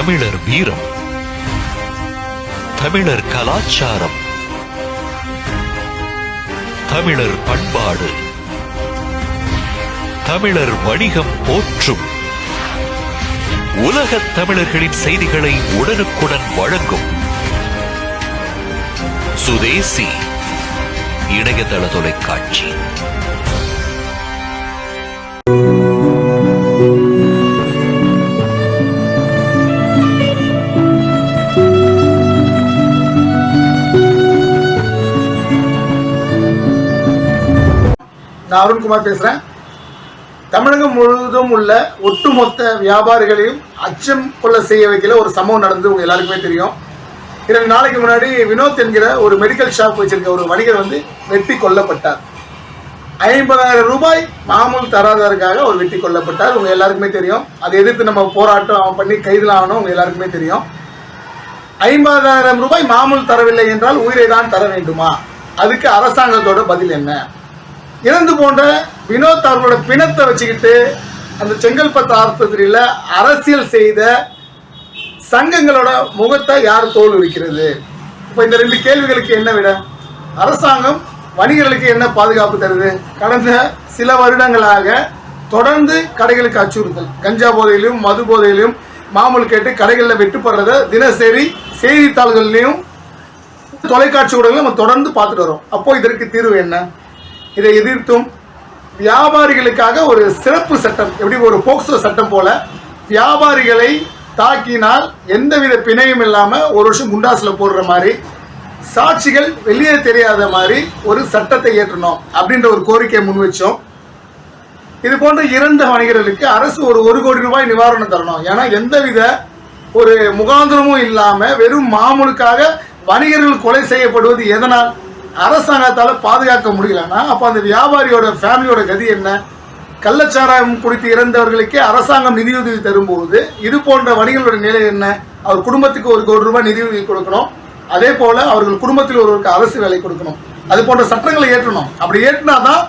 தமிழர் வீரம், தமிழர் கலாச்சாரம், தமிழர் பண்பாடு, தமிழர் வணிகம் போற்றும் உலகத் தமிழர்களின் செய்திகளை உடனுக்குடன் வழங்கும் சுதேசி இணையதள தொலைக்காட்சி. நான் அருண்குமார் பேசுகிறேன். தமிழகம் முழுவதும் உள்ள ஒட்டுமொத்த வியாபாரிகளையும் அச்சம் கொள்ள செய்ய வைக்கல ஒரு சம்பவம் நடந்து உங்கள் எல்லாருக்குமே தெரியும். 2 நாளைக்கு முன்னாடி வினோத் என்கிற ஒரு மெடிக்கல் ஷாப் வச்சிருக்க ஒரு வணிகர் வெட்டி கொல்லப்பட்டார். 50,000 ரூபாய் மாமூல் தராதற்காக அவர் வெட்டி கொல்லப்பட்டார். உங்கள் எல்லாருக்குமே தெரியும். அதை எதிர்த்து நம்ம போராட்டம் பண்ணி கைதில் ஆகணும். உங்கள் எல்லாருக்குமே தெரியும். 50,000 ரூபாய் மாமூல் தரவில்லை என்றால் உயிரை தான் தர வேண்டுமா? அதுக்கு அரசாங்கத்தோட பதில் என்ன? இறந்து போன்ற வினோத் அவர்களோட பிணத்தை வச்சுக்கிட்டு அந்த செங்கல்பட்டு ஆஸ்பத்திரியில் அரசியல் செய்த சங்கங்களோட முகத்தை யார் தோல் வைக்கிறது? இப்போ இந்த 2 கேள்விகளுக்கு என்ன விட? அரசாங்கம் வணிகர்களுக்கு என்ன பாதுகாப்பு தருது? கடந்த சில வருடங்களாக தொடர்ந்து கடைகளுக்கு அச்சுறுத்தல், கஞ்சா போதையிலும் மது போதையிலும் மாமூல் கேட்டு கடைகளில் வெட்டுப்படுறத தினசரி செய்தித்தாள்கள்லையும் தொலைக்காட்சி ஊடகங்களும் நம்ம தொடர்ந்து பார்த்துட்டு வரோம். அப்போ இதற்கு தீர்வு என்ன? இதை எதிர்த்தும் வியாபாரிகளுக்காக ஒரு சிறப்பு சட்டம், எப்படி ஒரு போக்சோ சட்டம் போல வியாபாரிகளை தாக்கினால் எந்தவித பிணையும் இல்லாமல் 1 வருஷம் குண்டாசில் போடுற மாதிரி, சாட்சிகள் வெளியே தெரியாத மாதிரி ஒரு சட்டத்தை ஏற்றணும் அப்படின்ற ஒரு கோரிக்கையை முன்வச்சோம். இது போன்ற இறந்த வணிகர்களுக்கு அரசு ஒரு 1 கோடி ரூபாய் நிவாரணம் தரணும். ஏன்னா எந்தவித ஒரு முகாந்திரமும் இல்லாமல் வெறும் மாமூலுக்காக வணிகர்கள் கொலை செய்யப்படுவது எதனால்? அரசாங்கத்தால் பாதுகாக்க முடியலன்னா அப்போ அந்த வியாபாரியோட ஃபேமிலியோட கதி என்ன? கள்ளச்சாராயம் குடித்து இறந்தவர்களுக்கே அரசாங்கம் நிதியுதவி தரும்போது இது போன்ற வணிகர்களோட நிலை என்ன? அவர் குடும்பத்துக்கு 1 கோடி ரூபாய் நிதியுதவி கொடுக்கணும். அதே போல அவர்கள் குடும்பத்தில் ஒருவருக்கு அரசு வேலை கொடுக்கணும். அது போன்ற சட்டங்களை ஏற்றணும். அப்படி ஏற்றினாதான்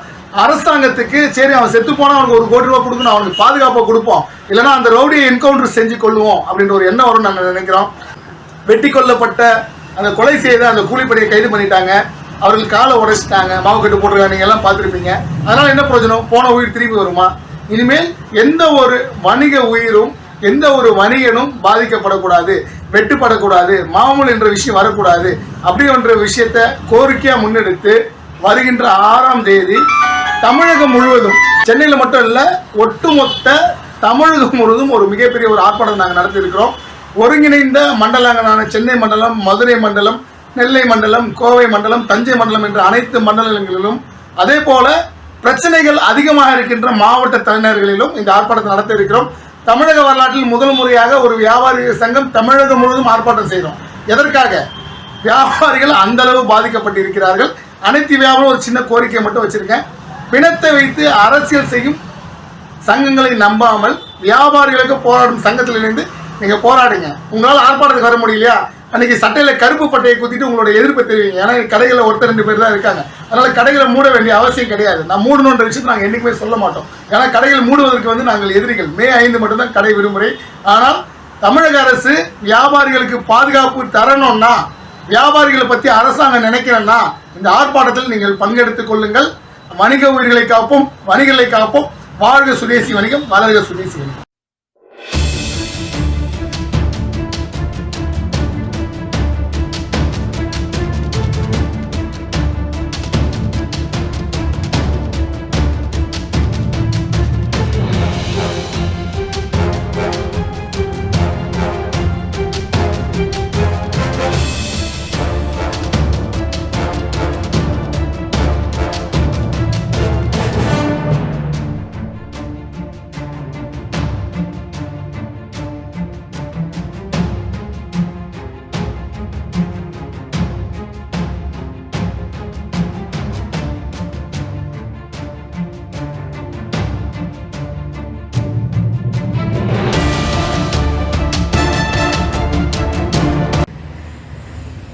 அரசாங்கத்துக்கு சரி அவன் செத்து போனால் அவனுக்கு 1 கோடி ரூபாய் கொடுக்கணும், அவனுக்கு பாதுகாப்பாக கொடுப்போம், இல்லைனா அந்த ரவுடியை என்கவுண்டர் செஞ்சு கொள்ளுவோம் அப்படின்ற ஒரு எண்ணம் வரும் நாங்கள் நினைக்கிறோம். வெட்டி கொல்லப்பட்ட அந்த கொலை செய்த அந்த கூலிப்படையை கைது பண்ணிட்டாங்க. அவர்கள் காலை உடைச்சிட்டாங்க, மாவு கட்டு போட்டிருக்காங்க. நீங்கள் எல்லாம் பார்த்துருப்பீங்க. அதனால் என்ன பிரயோஜனம்? போன உயிர் திரும்பி வருமா? இனிமேல் எந்த ஒரு வணிக உயிரும் எந்த ஒரு வணிகனும் பாதிக்கப்படக்கூடாது, வெட்டுப்படக்கூடாது, மாமூல் என்ற விஷயம் வரக்கூடாது அப்படின்ற விஷயத்தை கோரிக்கையாக முன்னெடுத்து வருகின்ற 6ஆம் தேதி தமிழகம் முழுவதும், சென்னையில் மட்டும் இல்லை ஒட்டுமொத்த தமிழகம் முழுவதும் ஒரு மிகப்பெரிய ஒரு ஆர்ப்பாட்டம் நாங்கள் நடத்தியிருக்கிறோம். ஒருங்கிணைந்த மண்டலங்களான சென்னை மண்டலம், மதுரை மண்டலம், நெல்லை மண்டலம், கோவை மண்டலம், தஞ்சை மண்டலம் என்ற அனைத்து மண்டலங்களிலும், அதே போல பிரச்சனைகள் அதிகமாக இருக்கின்ற மாவட்ட தலைநகர்களிலும் இந்த ஆர்ப்பாட்டத்தை நடத்த இருக்கிறோம். தமிழக வரலாற்றில் முதல் முறையாக ஒரு வியாபாரி சங்கம் தமிழகம் முழுவதும் ஆர்ப்பாட்டம் செய்கிறோம். எதற்காக? வியாபாரிகள் அந்த அளவு பாதிக்கப்பட்டிருக்கிறார்கள். அனைத்து வியாபாரம் ஒரு சின்ன கோரிக்கையை மட்டும் வச்சிருக்கேன். பிணத்தை வைத்து அரசியல் செய்யும் சங்கங்களை நம்பாமல் வியாபாரிகளுக்கு போராடும் சங்கத்தில் இணைந்து நீங்கள் போராடுங்க. உங்களால் ஆர்ப்பாட்டத்துக்கு வர முடியலையா? அன்றைக்கி சட்டையில் கருப்பு பட்டையை குத்திட்டு உங்களோட எதிர்ப்பை தெரிவிங்க. ஏன்னா கடைகளில் 1-2 பேர் தான் இருக்காங்க. அதனால் கடைகளை மூட வேண்டிய அவசியம் கிடையாது. நான் மூடணுன்ற விஷயத்தை நாங்கள் என்றைக்குமே சொல்ல மாட்டோம். ஏன்னா கடைகள் மூடுவதற்கு நாங்கள் எதிரிகள். மே 5 மட்டும்தான் கடை விடுமுறை. ஆனால் தமிழக அரசு வியாபாரிகளுக்கு பாதுகாப்பு தரணும்னா, வியாபாரிகளை பற்றி அரசாங்கம் நினைக்கிறேன்னா இந்த ஆர்ப்பாட்டத்தில் நீங்கள் பங்கெடுத்துக் கொள்ளுங்கள். வணிக உயிர்களை காப்போம், வணிகர்களை காப்போம். வாழ்க சுதேசி வணிகம், வளர்க சுதேசி வணிகம்.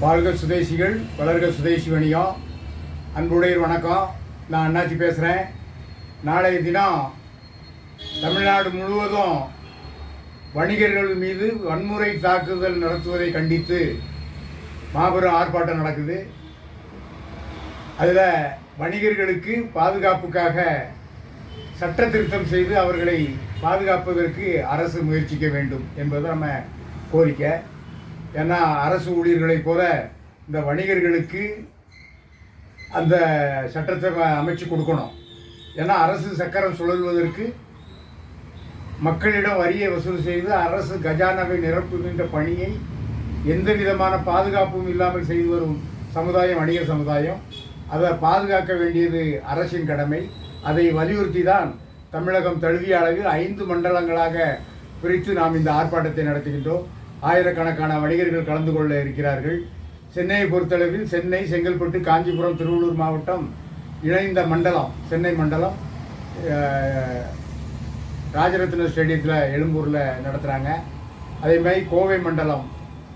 வாழ்க சுதேசிகள், வளர்க சுதேசி வணிகம். அன்புடையர் வணக்கம். நான் அண்ணாச்சி பேசுகிறேன். நாளைய தினம் தமிழ்நாடு முழுவதும் வணிகர்கள் மீது வன்முறை தாக்குதல் நடத்துவதை கண்டித்து மாபெரும் ஆர்ப்பாட்டம் நடக்குது. அதில் வணிகர்களுக்கு பாதுகாப்புக்காக சட்ட திருத்தம் செய்து அவர்களை பாதுகாப்பதற்கு அரசு முயற்சிக்க வேண்டும் என்பது நம்ம கோரிக்கை. ஏன்னா அரசு ஊழியர்களைப் போல இந்த வணிகர்களுக்கு அந்த சட்டத்தை அமைச்சு கொடுக்கணும். ஏன்னா அரசு சக்கரம் சுழல்வதற்கு மக்களிடம் வரியை வசூல் செய்து அரசு கஜானாவை நிரப்புகின்ற பணியை எந்த விதமான பாதுகாப்பும் இல்லாமல் செய்து வரும் சமுதாயம் வணிகர் சமுதாயம். அதை பாதுகாக்க வேண்டியது அரசின் கடமை. அதை வலியுறுத்தி தான் தமிழகம் தழுவிய அளவில் 5 மண்டலங்களாக பிரித்து நாம் இந்த ஆர்ப்பாட்டத்தை நடத்துகின்றோம். ஆயிரக்கணக்கான வணிகர்கள் கலந்து கொள்ள இருக்கிறார்கள். சென்னையை பொறுத்தளவில் சென்னை, செங்கல்பட்டு, காஞ்சிபுரம், திருவள்ளூர் மாவட்டம் இணைந்த மண்டலம் சென்னை மண்டலம் ராஜரத்ன ஸ்டேடியத்தில் எழும்பூரில் நடத்துகிறாங்க. அதே மாதிரி கோவை மண்டலம்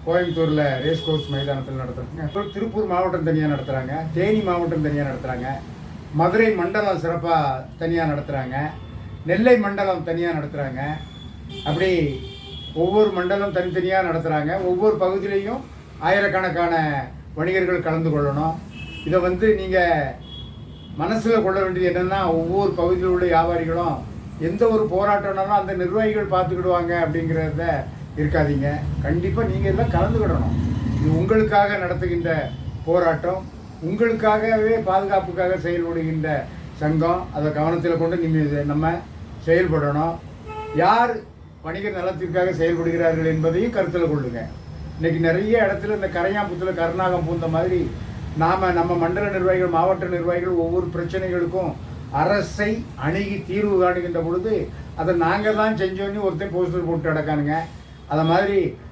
கோயம்புத்தூரில் ரேஸ் கோர்ஸ் மைதானத்தில் நடத்துகிறாங்க. அப்புறம் திருப்பூர் மாவட்டம் தனியாக நடத்துகிறாங்க. தேனி மாவட்டம் தனியாக நடத்துகிறாங்க. மதுரை மண்டலம் சிறப்பாக தனியாக நடத்துகிறாங்க. நெல்லை மண்டலம் தனியாக நடத்துகிறாங்க. அப்படி ஒவ்வொரு மண்டலம் தனித்தனியாக நடத்துகிறாங்க. ஒவ்வொரு பகுதியிலையும் ஆயிரக்கணக்கான வணிகர்கள் கலந்து கொள்ளணும். இதை நீங்கள் மனசில் கொள்ள வேண்டியது என்னென்னா, ஒவ்வொரு பகுதியில் உள்ள வியாபாரிகளும் எந்த ஒரு போராட்டம்னாலும் அந்த நிர்வாகிகள் பார்த்துக்கிடுவாங்க அப்படிங்கிறத இருக்காதீங்க. கண்டிப்பாக நீங்கள் எல்லாம் கலந்துக்கிடணும். இது உங்களுக்காக நடத்துகின்ற போராட்டம், உங்களுக்காகவே பாதுகாப்புக்காக செயல்படுகின்ற சங்கம். அதை கவனத்தில் கொண்டு நம்ம செயல்படணும். யார் வணிகர் நலத்திற்காக செயல்படுகிறார்கள் என்பதையும் கருத்தில் கொள்ளுங்க. இன்றைக்கி நிறைய இடத்துல இந்த கரையாம்புத்தில் கருநாகம் பூந்த மாதிரி நம்ம மண்டல நிர்வாகிகள், மாவட்ட நிர்வாகிகள் ஒவ்வொரு பிரச்சனைகளுக்கும் அரசை அணுகி தீர்வு காணுகின்ற பொழுது அதை நாங்கள் தான் செஞ்சோன்னு ஒருத்தர் போஸ்டர் போட்டு நடக்கானுங்க.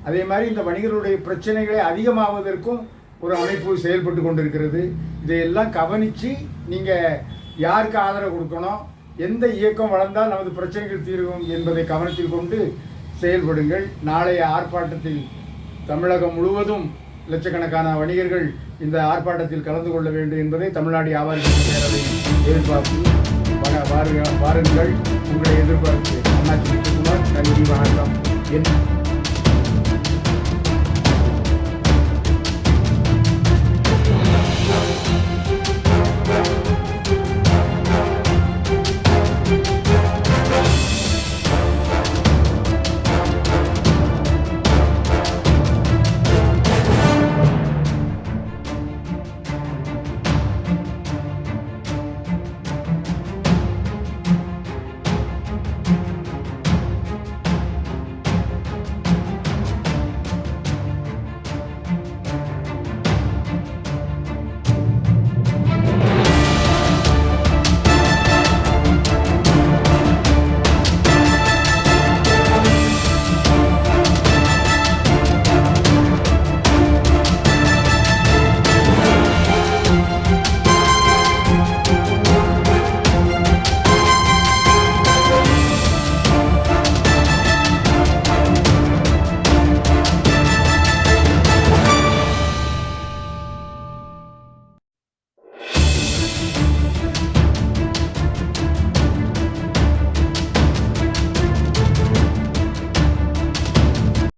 அதே மாதிரி இந்த வணிகர்களுடைய பிரச்சனைகளை அதிகமாவதற்கும் ஒரு அமைப்பு செயல்பட்டு கொண்டிருக்கிறது. இதையெல்லாம் கவனித்து நீங்கள் யாருக்கு ஆதரவு கொடுக்கணும், எந்த இயக்கம் வளர்ந்தால் நமது பிரச்சனைகள் தீர்வும் என்பதை கவனத்தில் கொண்டு செயல்படுங்கள். நாளைய ஆர்ப்பாட்டத்தில் தமிழகம் முழுவதும் லட்சக்கணக்கான வணிகர்கள் இந்த ஆர்ப்பாட்டத்தில் கலந்து கொள்ள வேண்டும் என்பதை தமிழ்நாடு வியாபாரிகள் பேரவை எதிர்பார்ப்பு. வாருங்கள், உங்களை எதிர்பார்ப்பு. அண்ணாச்சி குமார், நன்றி, வணக்கம்.